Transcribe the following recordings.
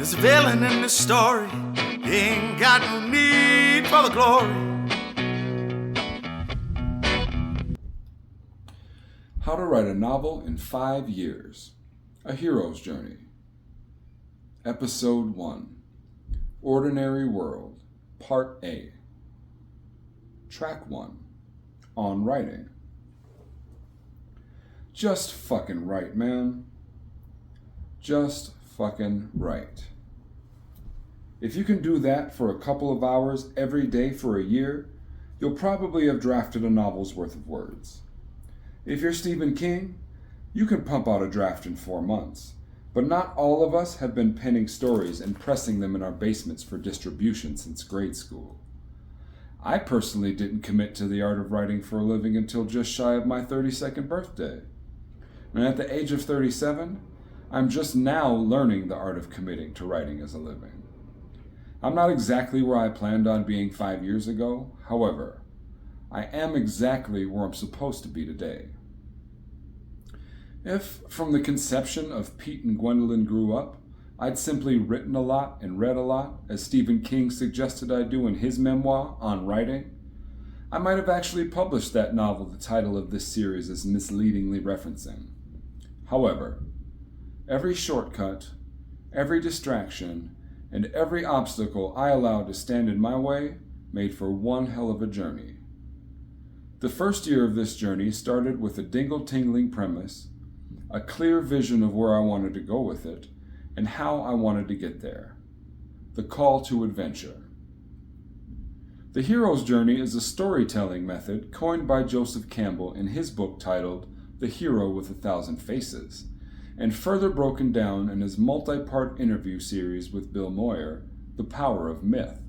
There's a villain in this story. He ain't got no need for the glory. How to Write a Novel in 5 Years. A Hero's Journey. Episode 1. Ordinary World. Part A. Track 1. On Writing. Just fucking write, man. Just fucking write. If you can do that for a couple of hours every day for a year, you'll probably have drafted a novel's worth of words. If you're Stephen King, you can pump out a draft in 4 months, but not all of us have been penning stories and pressing them in our basements for distribution since grade school. I personally didn't commit to the art of writing for a living until just shy of my 32nd birthday. And at the age of 37, I'm just now learning the art of committing to writing as a living. I'm not exactly where I planned on being 5 years ago. However, I am exactly where I'm supposed to be today. If, from the conception of Pete and Gwendolyn grew up, I'd simply written a lot and read a lot, as Stephen King suggested I do in his memoir, On Writing, I might have actually published that novel the title of this series is misleadingly referencing. However, every shortcut, every distraction, and every obstacle I allowed to stand in my way made for one hell of a journey. The first year of this journey started with a dingle-tingling premise, a clear vision of where I wanted to go with it, and how I wanted to get there. The call to adventure. The hero's journey is a storytelling method coined by Joseph Campbell in his book titled The Hero with a Thousand Faces, and further broken down in his multi-part interview series with Bill Moyer, The Power of Myth.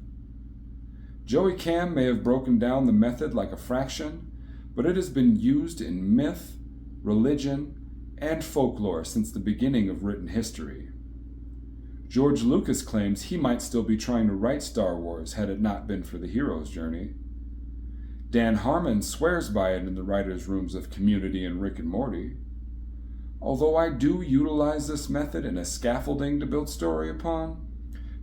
Joey Cam may have broken down the method like a fraction, but it has been used in myth, religion, and folklore since the beginning of written history. George Lucas claims he might still be trying to write Star Wars had it not been for the hero's journey. Dan Harmon swears by it in the writers' rooms of Community and Rick and Morty. Although I do utilize this method in a scaffolding to build story upon,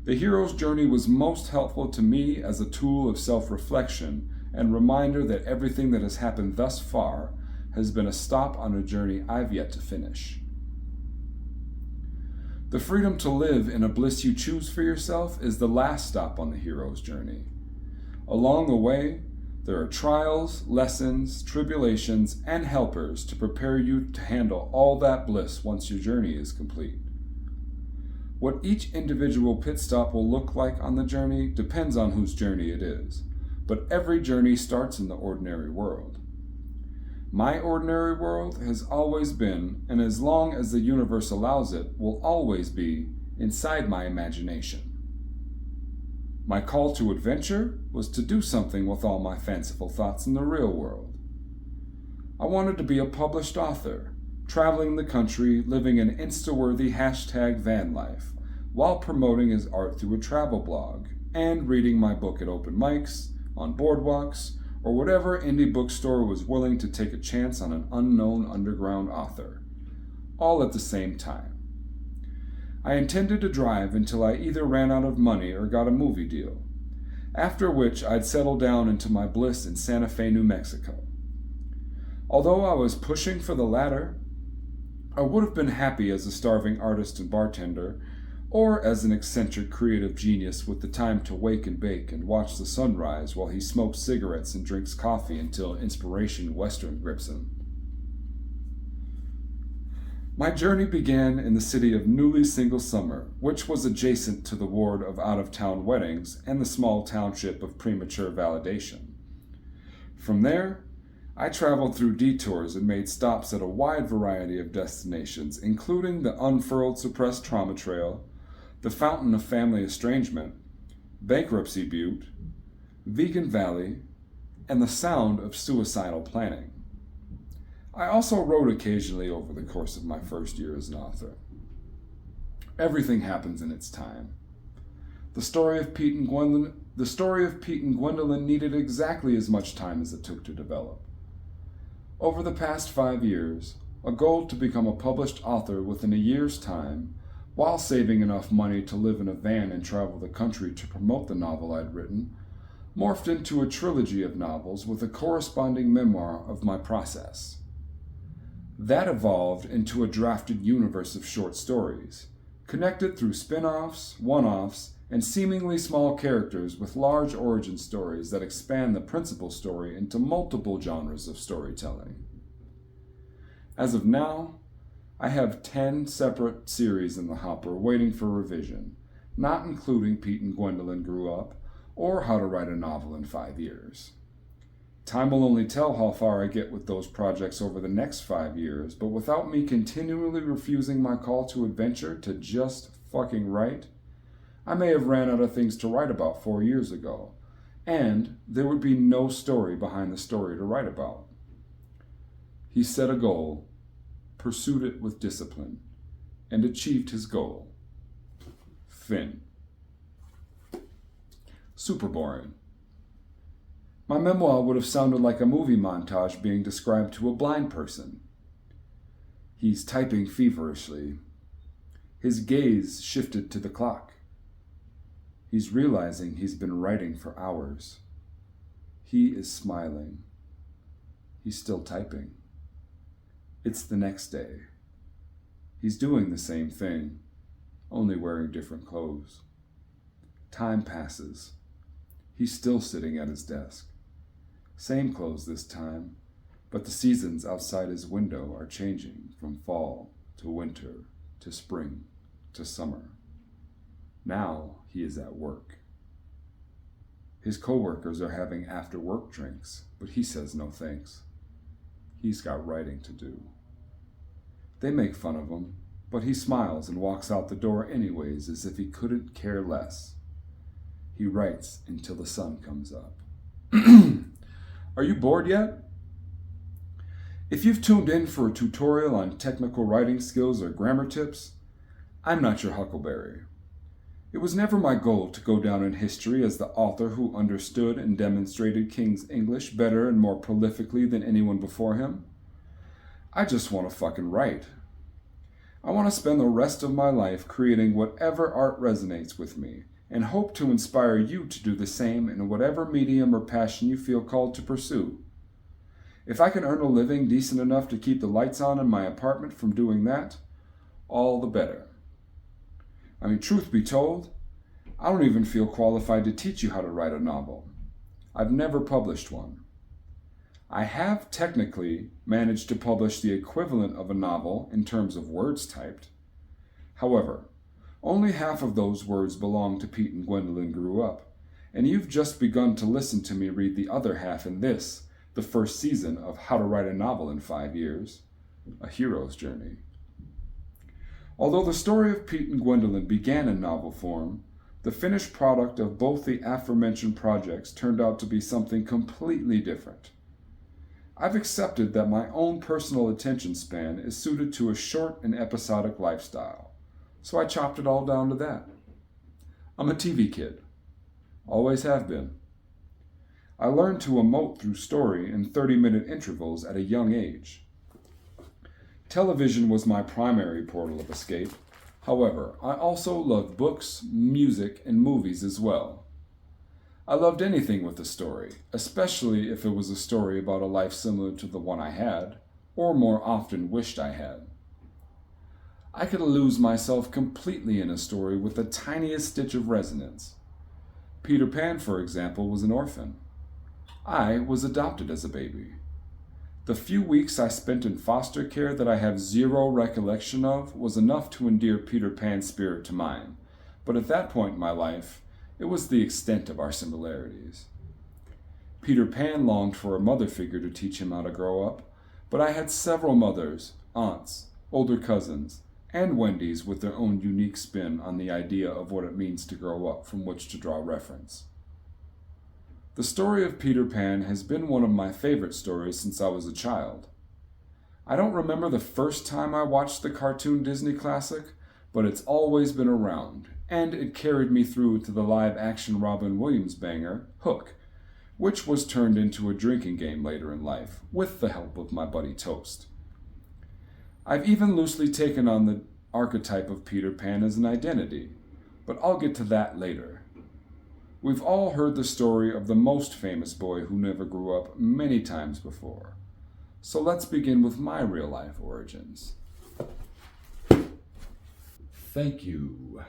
the hero's journey was most helpful to me as a tool of self-reflection and reminder that everything that has happened thus far has been a stop on a journey I've yet to finish. The freedom to live in a bliss you choose for yourself is the last stop on the hero's journey. Along the way, there are trials, lessons, tribulations, and helpers to prepare you to handle all that bliss once your journey is complete. What each individual pit stop will look like on the journey depends on whose journey it is, but every journey starts in the ordinary world. My ordinary world has always been, and as long as the universe allows it, will always be, inside my imagination. My call to adventure was to do something with all my fanciful thoughts in the real world. I wanted to be a published author, traveling the country, living an Insta-worthy #van life, while promoting his art through a travel blog, and reading my book at open mics, on boardwalks, or whatever indie bookstore was willing to take a chance on an unknown underground author, all at the same time. I intended to drive until I either ran out of money or got a movie deal, after which I'd settle down into my bliss in Santa Fe, New Mexico. Although I was pushing for the latter, I would have been happy as a starving artist and bartender, or as an eccentric creative genius with the time to wake and bake and watch the sunrise while he smokes cigarettes and drinks coffee until inspiration Western grips him. My journey began in the city of Newly Single Summer, which was adjacent to the ward of out-of-town weddings and the small township of premature validation. From there, I traveled through detours and made stops at a wide variety of destinations, including the Unfurled Suppressed Trauma Trail, the Fountain of Family Estrangement, Bankruptcy Butte, Vegan Valley, and the Sound of Suicidal Planning. I also wrote occasionally over the course of my first year as an author. Everything happens in its time. The story of Pete and Gwendolyn needed exactly as much time as it took to develop. Over the past 5 years, a goal to become a published author within a year's time, while saving enough money to live in a van and travel the country to promote the novel I'd written, morphed into a trilogy of novels with a corresponding memoir of my process. That evolved into a drafted universe of short stories, connected through spin-offs, one-offs, and seemingly small characters with large origin stories that expand the principal story into multiple genres of storytelling. As of now, I have 10 separate series in the hopper waiting for revision, not including Pete and Gwendolyn Grew Up, or How to Write a Novel in 5 Years. Time will only tell how far I get with those projects over the next 5 years, but without me continually refusing my call to adventure to just fucking write, I may have ran out of things to write about 4 years ago, and there would be no story behind the story to write about. He set a goal, pursued it with discipline, and achieved his goal. Finn. Super boring. My memoir would have sounded like a movie montage being described to a blind person. He's typing feverishly. His gaze shifted to the clock. He's realizing he's been writing for hours. He is smiling. He's still typing. It's the next day. He's doing the same thing, only wearing different clothes. Time passes. He's still sitting at his desk. Same clothes this time, but the seasons outside his window are changing from fall to winter to spring to summer. Now he is at work. His coworkers are having after-work drinks, but he says no thanks. He's got writing to do. They make fun of him, but he smiles and walks out the door anyways as if he couldn't care less. He writes until the sun comes up. Are you bored yet? If you've tuned in for a tutorial on technical writing skills or grammar tips, I'm not your huckleberry. It was never my goal to go down in history as the author who understood and demonstrated King's English better and more prolifically than anyone before him. I just want to fucking write. I want to spend the rest of my life creating whatever art resonates with me, and hope to inspire you to do the same in whatever medium or passion you feel called to pursue. If I can earn a living decent enough to keep the lights on in my apartment from doing that, all the better. I mean, truth be told, I don't even feel qualified to teach you how to write a novel. I've never published one. I have technically managed to publish the equivalent of a novel in terms of words typed. However, only half of those words belong to Pete and Gwendolyn Grew Up, and you've just begun to listen to me read the other half in this, the first season of How to Write a Novel in 5 Years, A Hero's Journey. Although the story of Pete and Gwendolyn began in novel form, the finished product of both the aforementioned projects turned out to be something completely different. I've accepted that my own personal attention span is suited to a short and episodic lifestyle, so I chopped it all down to that. I'm a TV kid. Always have been. I learned to emote through story in 30-minute intervals at a young age. Television was my primary portal of escape. However, I also loved books, music, and movies as well. I loved anything with a story, especially if it was a story about a life similar to the one I had, or more often wished I had. I could lose myself completely in a story with the tiniest stitch of resonance. Peter Pan, for example, was an orphan. I was adopted as a baby. The few weeks I spent in foster care that I have zero recollection of was enough to endear Peter Pan's spirit to mine, but at that point in my life, it was the extent of our similarities. Peter Pan longed for a mother figure to teach him how to grow up, but I had several mothers, aunts, older cousins, and Wendy's with their own unique spin on the idea of what it means to grow up from which to draw reference. The story of Peter Pan has been one of my favorite stories since I was a child. I don't remember the first time I watched the cartoon Disney classic, but it's always been around, and it carried me through to the live-action Robin Williams banger, Hook, which was turned into a drinking game later in life, with the help of my buddy Toast. I've even loosely taken on the archetype of Peter Pan as an identity, but I'll get to that later. We've all heard the story of the most famous boy who never grew up many times before. So let's begin with my real-life origins. Thank you.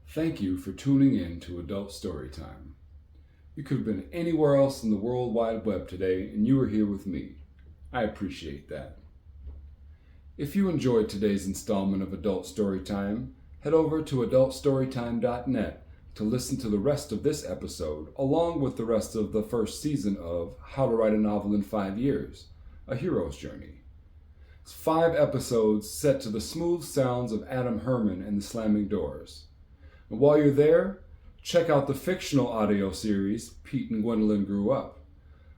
Thank you for tuning in to Adult Storytime. You could have been anywhere else in the World Wide Web today, and you are here with me. I appreciate that. If you enjoyed today's installment of Adult Storytime, head over to adultstorytime.net to listen to the rest of this episode, along with the rest of the first season of How to Write a Novel in 5 Years, A Hero's Journey. It's 5 episodes set to the smooth sounds of Adam Herman and the Slamming Doors. And while you're there, check out the fictional audio series, Pete and Gwendolyn Grew Up.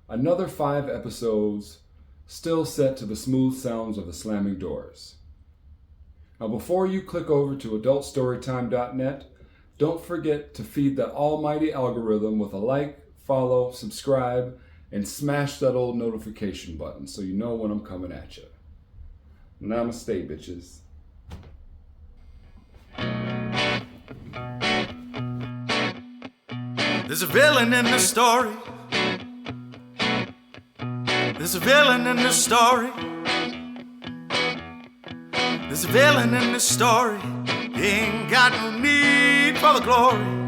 Another 5 episodes still set to the smooth sounds of the Slamming Doors. Now before you click over to adultstorytime.net, don't forget to feed that almighty algorithm with a like, follow, subscribe, and smash that old notification button so you know when I'm coming at you. Namaste, bitches. There's a villain in the story. There's a villain in the story. There's a villain in the story. He ain't got no need for the glory.